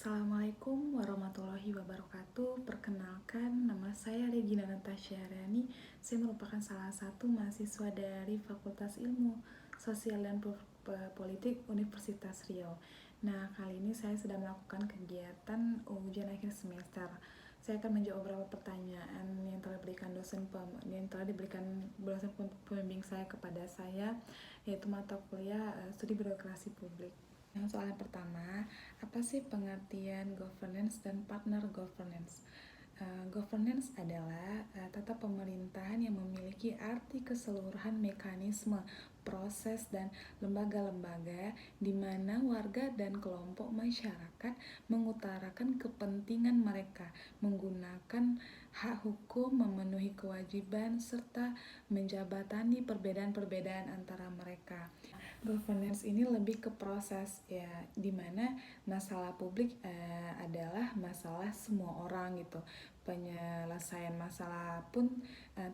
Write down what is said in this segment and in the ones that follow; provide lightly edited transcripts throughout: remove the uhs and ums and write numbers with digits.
Assalamualaikum warahmatullahi wabarakatuh. Perkenalkan, nama saya Regina Natasha Rani. Saya merupakan salah satu mahasiswa dari Fakultas Ilmu Sosial dan Politik Universitas Riau. Nah, kali ini saya sedang melakukan kegiatan ujian akhir semester. Saya akan menjawab beberapa pertanyaan yang telah diberikan dosen pembimbing saya kepada saya, yaitu mata kuliah studi birokrasi publik. Yang soal yang pertama, apa sih pengertian governance dan partner governance? Governance adalah tata pemerintahan yang memiliki arti keseluruhan mekanisme, proses, dan lembaga-lembaga di mana warga dan kelompok masyarakat mengutarakan kepentingan mereka, menggunakan hak hukum, memenuhi kewajiban, serta menjabatani perbedaan-perbedaan antara mereka. Governance ini lebih ke proses ya, dimana masalah publik adalah masalah semua orang gitu. Penyelesaian masalah pun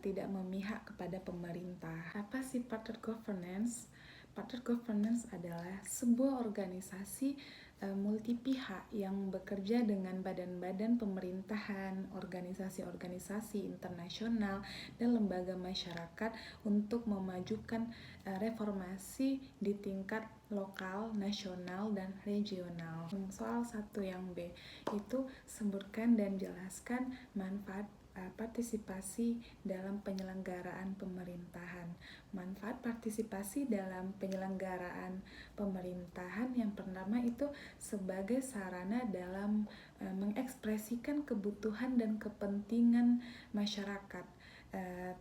tidak memihak kepada pemerintah. Apa sih partner governance? Partner governance adalah sebuah organisasi multi pihak yang bekerja dengan badan-badan pemerintahan, organisasi-organisasi internasional, dan lembaga masyarakat untuk memajukan reformasi di tingkat lokal, nasional, dan regional. Soal 1 yang B, itu sebutkan dan jelaskan manfaat partisipasi dalam penyelenggaraan pemerintahan. Manfaat partisipasi dalam penyelenggaraan pemerintahan yang pertama itu sebagai sarana dalam mengekspresikan kebutuhan dan kepentingan masyarakat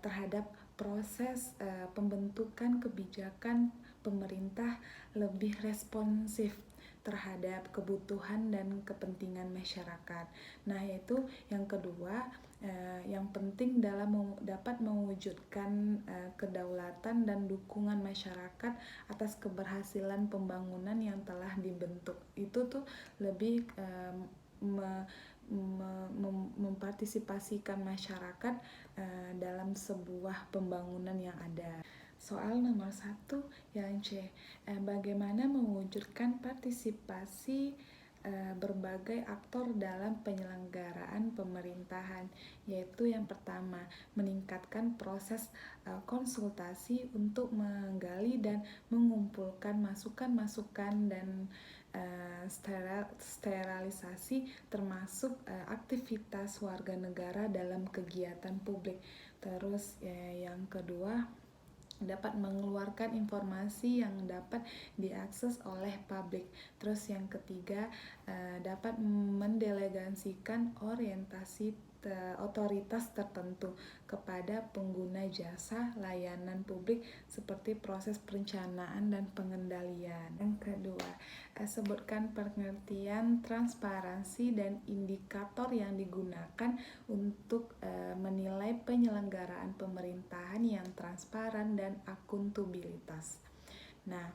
terhadap proses pembentukan kebijakan pemerintah lebih responsif terhadap kebutuhan dan kepentingan masyarakat. Nah, yaitu yang kedua, yang penting dalam dapat mewujudkan kedaulatan dan dukungan masyarakat atas keberhasilan pembangunan yang telah dibentuk. Itu tuh lebih mempartisipasikan masyarakat dalam sebuah pembangunan yang ada. Soal nomor 1 yang C, bagaimana mewujudkan partisipasi berbagai aktor dalam penyelenggaraan pemerintahan, yaitu yang pertama, meningkatkan proses konsultasi untuk menggali dan mengumpulkan masukan-masukan dan sterilisasi termasuk aktivitas warga negara dalam kegiatan publik. Terus yang kedua, dapat mengeluarkan informasi yang dapat diakses oleh publik. Terus yang ketiga, dapat mendelegasikan orientasi otoritas tertentu kepada pengguna jasa layanan publik seperti proses perencanaan dan pengendalian. Yang kedua, sebutkan pengertian transparansi dan indikator yang digunakan untuk menilai penyelenggaraan pemerintahan yang transparan dan akuntabilitas. Nah,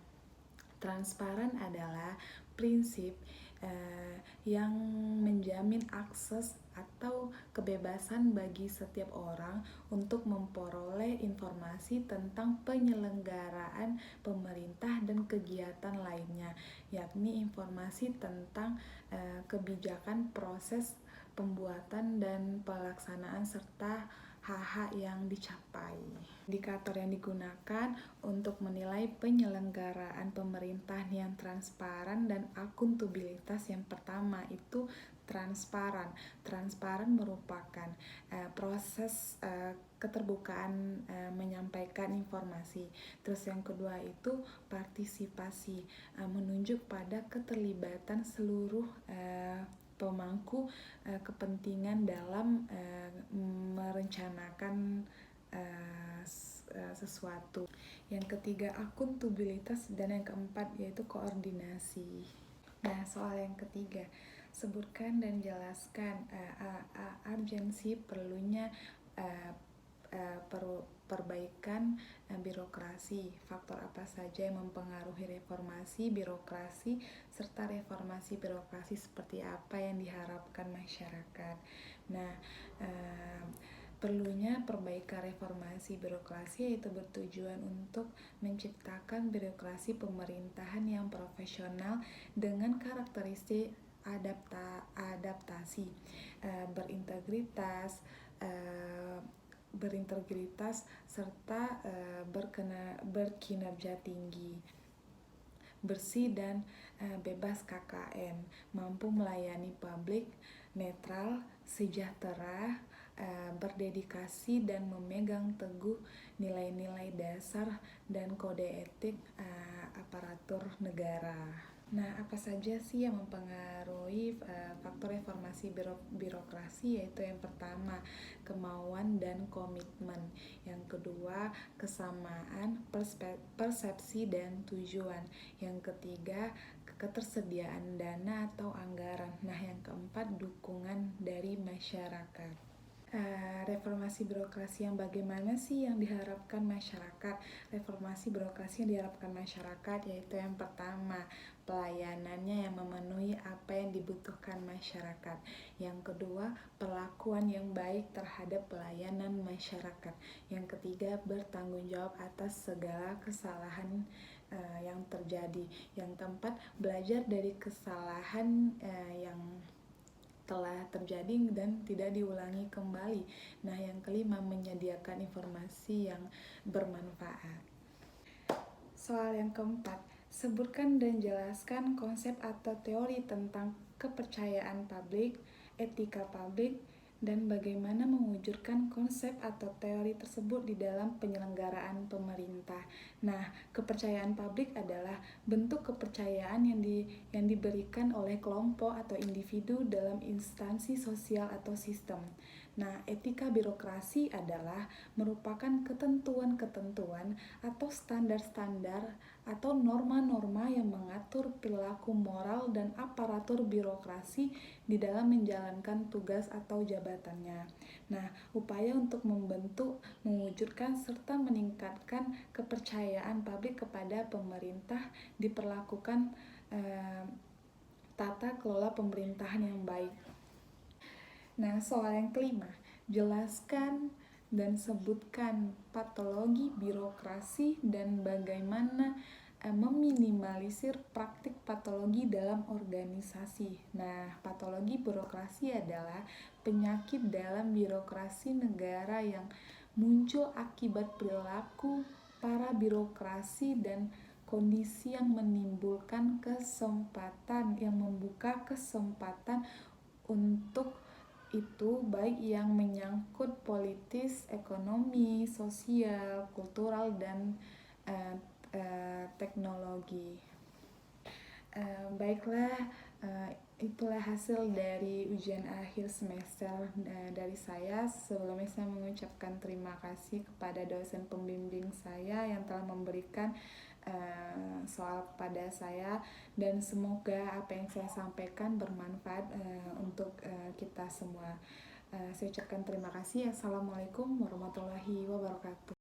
transparan adalah prinsip yang menjamin akses atau kebebasan bagi setiap orang untuk memperoleh informasi tentang penyelenggaraan pemerintah dan kegiatan lainnya, yakni informasi tentang kebijakan, proses pembuatan dan pelaksanaan serta hak-hak yang dicapai. Indikator yang digunakan untuk menilai penyelenggaraan pemerintahan yang transparan dan akuntabilitas yang pertama itu transparan. Transparan merupakan proses keterbukaan menyampaikan informasi. Terus yang kedua itu partisipasi, menunjuk pada keterlibatan seluruh pemangku kepentingan dalam merencanakan sesuatu. Yang ketiga akuntabilitas dan yang keempat yaitu koordinasi. Nah, soal yang ketiga, sebutkan dan jelaskan urgensi perlunya perbaikan birokrasi, faktor apa saja yang mempengaruhi reformasi birokrasi, serta reformasi birokrasi seperti apa yang diharapkan masyarakat. Nah, perlunya perbaikan reformasi birokrasi yaitu bertujuan untuk menciptakan birokrasi pemerintahan yang profesional dengan karakteristik adaptasi, berintegritas, eh, serta berkinerja tinggi, bersih dan bebas KKN, mampu melayani publik, netral, sejahtera, berdedikasi dan memegang teguh nilai-nilai dasar dan kode etik aparatur negara. Nah, apa saja sih yang mempengaruhi faktor reformasi birokrasi? Yaitu yang pertama, kemauan dan komitmen. Yang kedua, kesamaan persepsi dan tujuan. Yang ketiga, ketersediaan dana atau anggaran. Nah, yang keempat, dukungan dari masyarakat. Reformasi birokrasi yang bagaimana sih yang diharapkan masyarakat? Reformasi birokrasi yang diharapkan masyarakat yaitu yang pertama, pelayanannya yang memenuhi apa yang dibutuhkan masyarakat. Yang kedua, perlakuan yang baik terhadap pelayanan masyarakat. Yang ketiga, bertanggung jawab atas segala kesalahan yang terjadi. Yang keempat, belajar dari kesalahan yang telah terjadi dan tidak diulangi kembali. Nah, yang kelima, menyediakan informasi yang bermanfaat. Soal yang keempat, sebutkan dan jelaskan konsep atau teori tentang kepercayaan publik, etika publik, dan bagaimana mewujudkan konsep atau teori tersebut di dalam penyelenggaraan pemerintah. Nah, kepercayaan publik adalah bentuk kepercayaan yang diberikan oleh kelompok atau individu dalam instansi sosial atau sistem. Nah, etika birokrasi adalah merupakan ketentuan-ketentuan atau standar-standar atau norma-norma yang mengatur perilaku moral dan aparatur birokrasi di dalam menjalankan tugas atau jabatannya. Nah, upaya untuk membentuk, mewujudkan, serta meningkatkan kepercayaan publik kepada pemerintah diperlakukan tata kelola pemerintahan yang baik. Nah, soal yang kelima, jelaskan dan sebutkan patologi birokrasi dan bagaimana meminimalisir praktik patologi dalam organisasi. Nah, patologi birokrasi adalah penyakit dalam birokrasi negara yang muncul akibat perilaku para birokrasi dan kondisi yang menimbulkan membuka kesempatan untuk itu baik yang menyangkut politis, ekonomi, sosial, kultural, dan teknologi. Baiklah, itulah hasil dari ujian akhir semester dari saya. Sebelumnya saya mengucapkan terima kasih kepada dosen pembimbing saya yang telah memberikan soal kepada saya, dan semoga apa yang saya sampaikan bermanfaat untuk kita semua. Saya ucapkan terima kasih. Assalamualaikum warahmatullahi wabarakatuh.